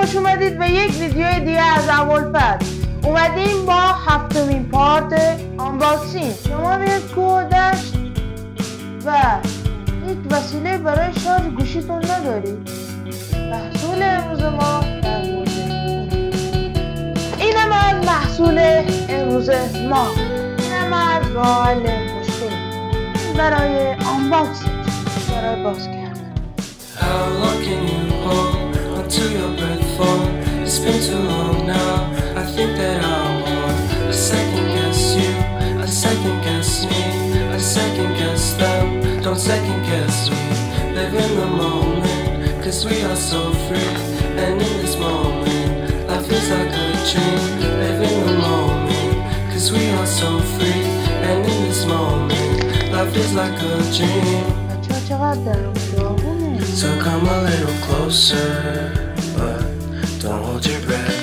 خوش اومدید به یک ویدیو دیگه از اولفت. اومدیم با 7مین پارت آنباکسینگ. شما به یک کوه دشت و یک وسیله برای شارژ گوشیتون ندارید. محصول امروز ما در مورد اینم از محصول امروز ما، اینم از راه حل مشکل برای آنباکسینگ، برای باز کردن. How long can you hold until your breath falls? It's been too long now. I think that I want a second guess you, a second guess me, a second guess them. Don't second guess me. Live in the moment, 'cause we are so free. And in this moment, life is like a dream. Live in the moment, 'cause we are so free. And in this moment, life is like a dream. So come a little closer, but don't hold your breath.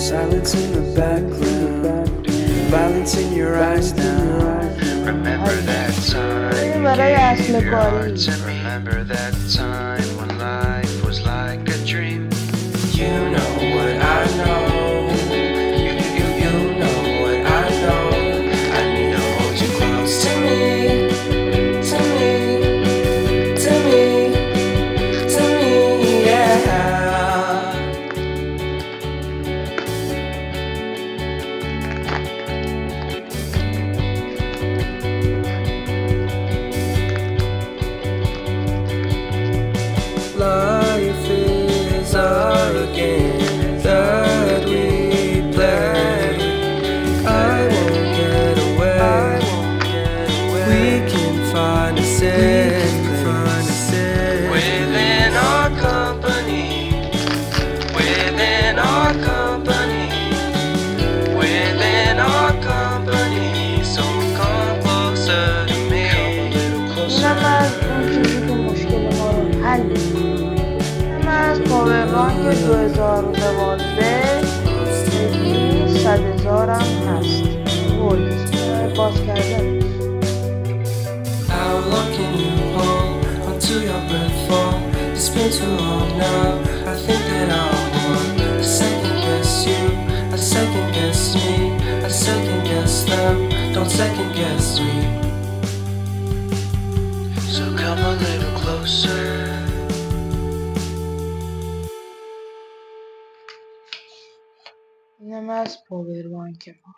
Silence in the background, violence in your eyes now. Remember that time you gave your heart, and remember that time when life was like a dream. You know what I know. Life is our game that we play. I won't get away. We can find a safe place within our company. Within our company. Within our company. So come closer to me. از پاوربانک 2012 100,000 هم هست. ولت باز کردن. How long can you hold until your breath falls? It's been too long now. I think that I want a second guess you, a second guess me, a second guess them. Don't second guess me. So come a little closer. اینم از پاوربانک ما.